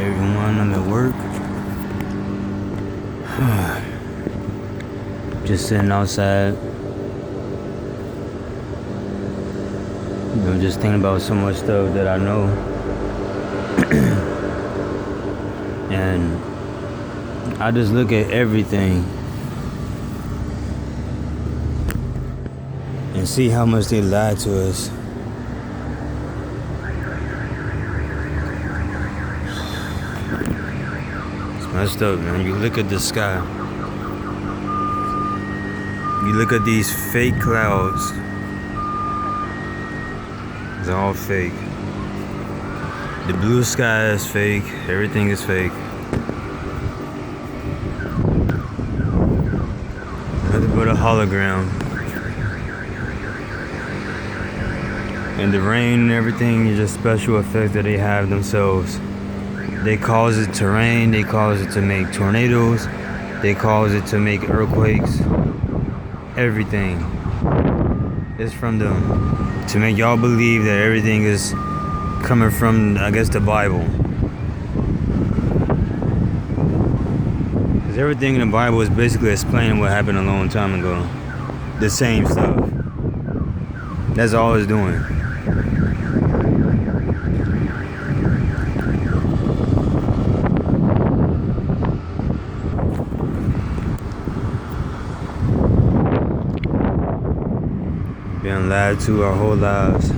everyone. I'm at work. Just sitting outside. Just thinking about so much stuff that I know. And I just look at everything and see how much they lie to us. It's messed up, man. You look at the sky. You look at these fake clouds. It's all fake. The blue sky is fake. Everything is fake. Nothing but a hologram. And the rain and everything is just special effects that they have themselves. They cause it to rain. They cause it to make tornadoes. They cause it to make earthquakes. Everything is from them to make y'all believe that everything is coming from, I guess, the Bible. Because everything in the Bible is basically explaining what happened a long time ago. The same stuff. That's all it's doing. Being lied to our whole lives.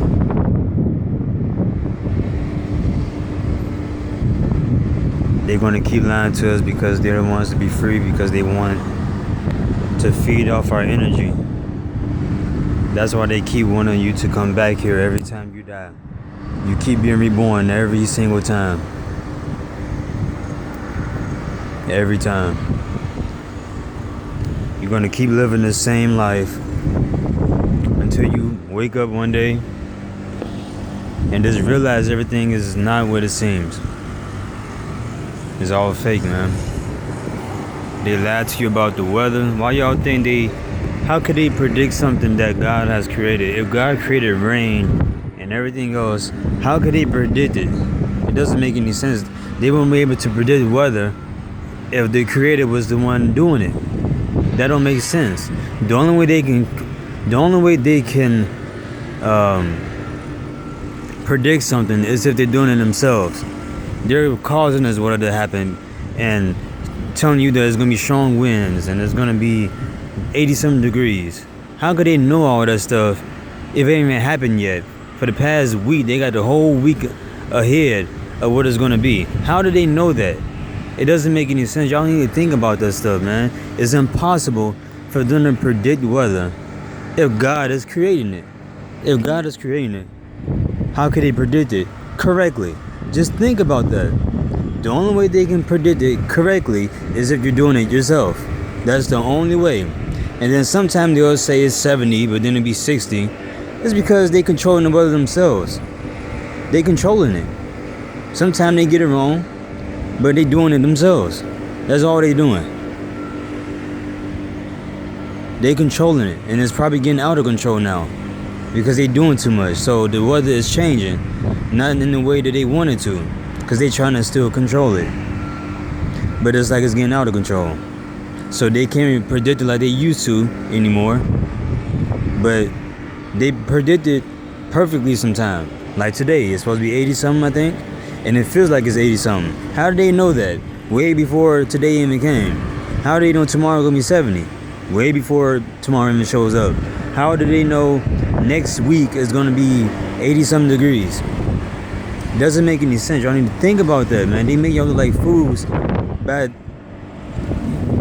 They're going to keep lying to us because they're the ones to be free, because they want to feed off our energy. That's why they keep wanting you to come back here every time you die. You keep being reborn every single time. Every time. You're going to keep living the same life until you wake up one day and just realize everything is not what it seems. It's all fake, man. They lied to you about the weather. Why y'all think how could they predict something that God has created? If God created rain and everything else, how could they predict it? It doesn't make any sense. They won't be able to predict weather if the creator was the one doing it. That don't make sense. The only way they can predict something is if they're doing it themselves. They're causing this weather to happen and telling you that there's going to be strong winds and it's going to be 80-something degrees. How could they know all that stuff if it ain't even happened yet? For the past week, they got the whole week ahead of what it's going to be. How do they know that? It doesn't make any sense. Y'all need to think about that stuff, man. It's impossible for them to predict weather if God is creating it. If God is creating it, how could they predict it correctly? Just think about that. The only way they can predict it correctly is if you're doing it yourself. That's the only way. And then sometimes they'll say it's 70, but then it'll be 60. It's because they controlling the weather themselves. They controlling it. Sometimes they get it wrong, but they doing it themselves. That's all they doing. They controlling it, and it's probably getting out of control now because they doing too much. So the weather is changing, not in the way that they wanted to, because they trying to still control it. But it's like it's getting out of control. So they can't predict it like they used to anymore. But they predict it perfectly sometimes. Like today, it's supposed to be 80-something, I think. And it feels like it's 80-something. How do they know that? Way before today even came. How do they know tomorrow going to be 70? Way before tomorrow even shows up. How do they know next week is going to be 80-something degrees? Doesn't make any sense. Y'all need to think about that, man. They make y'all look like fools by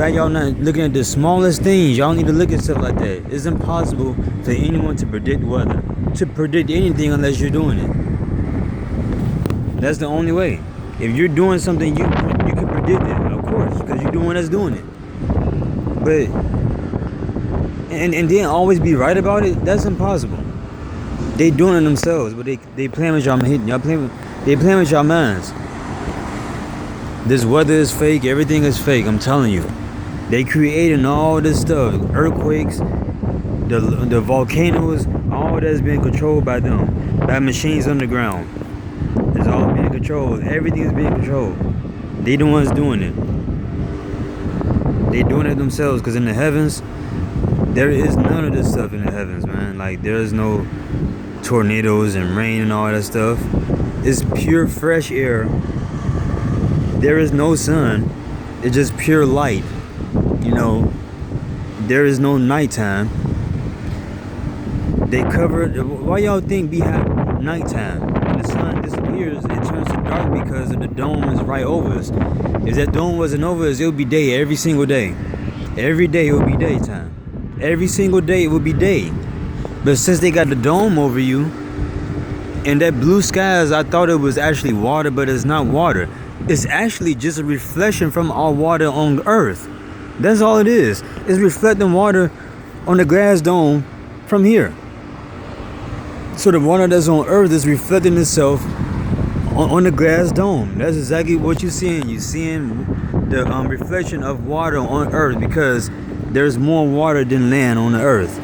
y'all not looking at the smallest things. Y'all need to look at stuff like that. It's impossible for anyone to predict weather, to predict anything unless you're doing it. That's the only way. If you're doing something, you can predict it, of course, because you're the one that's doing it. But and then always be right about it. That's impossible. They doing it themselves, but they playing with y'all. They playing with y'all minds. This weather is fake. Everything is fake. I'm telling you. They creating all this stuff. Earthquakes, the volcanoes, all that's being controlled by them, by machines underground. It's all being controlled. Everything is being controlled. They the ones doing it. They doing it themselves, because in the heavens, there is none of this stuff in the heavens, man. Like, there is no tornadoes and rain and all that stuff. It's pure fresh air. There is no sun. It's just pure light. You know, there is no nighttime. They cover it. Why y'all think we have nighttime? When the sun disappears, it turns to dark because the dome is right over us. If that dome wasn't over us, it would be day every single day. Every day it would be daytime. Every single day it would be day. But since they got the dome over you, and that blue skies, I thought it was actually water, but it's not water. It's actually just a reflection from our water on Earth. That's all it is. It's reflecting water on the glass dome from here. So the water that's on Earth is reflecting itself on the glass dome. That's exactly what you're seeing. You're seeing the reflection of water on Earth, because there's more water than land on the Earth,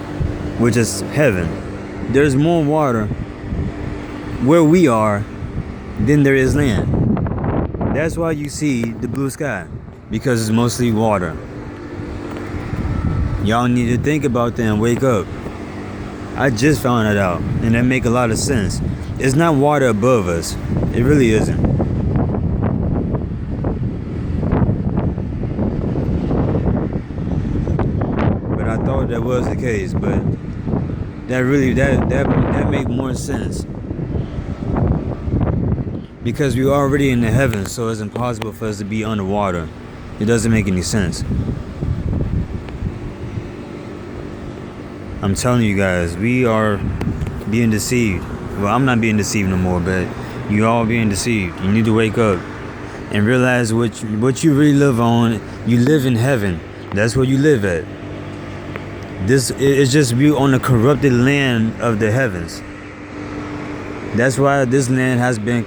which is heaven. There's more water where we are than there is land. That's why you see the blue sky, because it's mostly water. Y'all need to think about that and wake up. I just found it out, and that make a lot of sense. It's not water above us. It really isn't. But I thought that was the case, but that make more sense. Because we're already in the heavens, so it's impossible for us to be underwater. It doesn't make any sense. I'm telling you guys, we are being deceived. Well, I'm not being deceived no more, but you all being deceived. You need to wake up and realize what you really live on. You live in heaven. That's where you live at. This is just we on the corrupted land of the heavens. That's why this land has been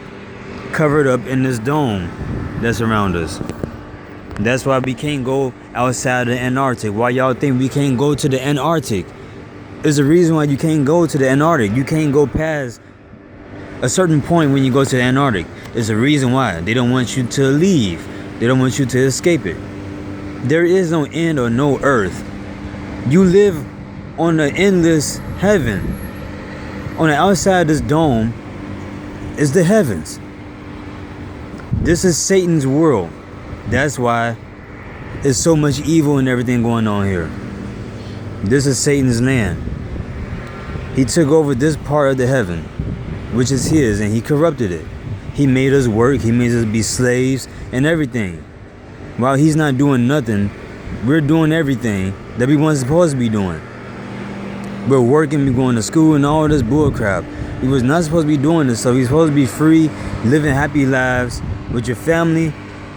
covered up in this dome that's around us. That's why we can't go outside the Antarctic. Why y'all think we can't go to the Antarctic? There's a reason why you can't go to the Antarctic. You can't go past a certain point when you go to the Antarctic. There's a reason why. They don't want you to leave. They don't want you to escape it. There is no end or no earth. You live on the endless heaven. On the outside of this dome is the heavens. This is Satan's world. That's why there's so much evil and everything going on here. This is Satan's land. He took over this part of the heaven, which is his, and he corrupted it. He made us work. He made us be slaves and everything. While he's not doing nothing, we're doing everything that we weren't supposed to be doing. We're working, we're going to school and all this bull crap. We was not supposed to be doing this, so we're supposed to be free, living happy lives with your family,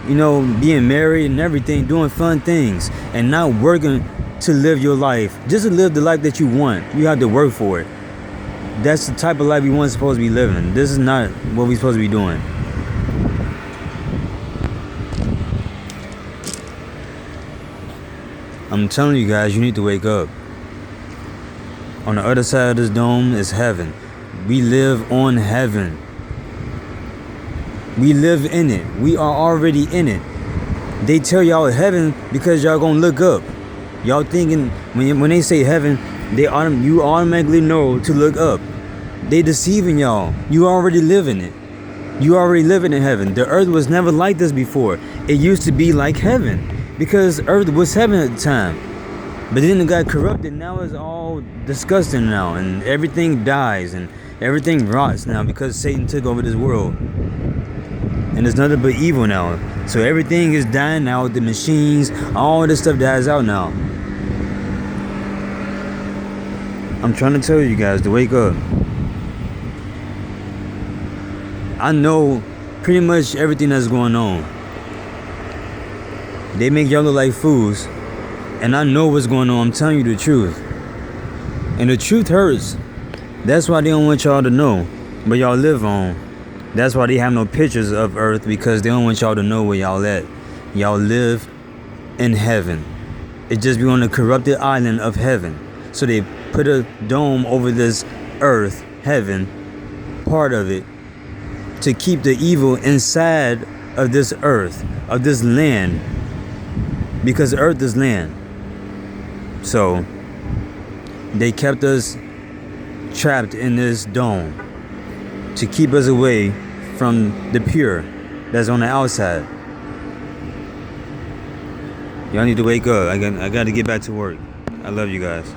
you know, being married and everything, doing fun things, and not working to live your life. Just to live the life that you want, you have to work for it. That's the type of life we weren't supposed to be living. This is not what we're supposed to be doing. I'm telling you guys, you need to wake up. On the other side of this dome is heaven. We live on heaven. We live in it. We are already in it. They tell y'all heaven because y'all gonna look up. Y'all thinking when they say heaven, you automatically know to look up. They deceiving y'all. You already live in it. You already living in heaven. The earth was never like this before. It used to be like heaven because earth was heaven at the time. But then it got corrupted. Now it's all disgusting now, and everything dies and everything rots now because Satan took over this world. And there's nothing but evil now. So everything is dying now with the machines. All this stuff dies out now. I'm trying to tell you guys to wake up. I know pretty much everything that's going on. They make y'all look like fools. And I know what's going on. I'm telling you the truth. And the truth hurts. That's why they don't want y'all to know. But y'all live on. That's why they have no pictures of earth, because they don't want y'all to know where y'all at. Y'all live in heaven. It just be on the corrupted island of heaven. So they put a dome over this earth, heaven, part of it, to keep the evil inside of this earth, of this land, because earth is land. So they kept us trapped in this dome to keep us away from the pure that's on the outside. Y'all need to wake up. I got to get back to work. I love you guys.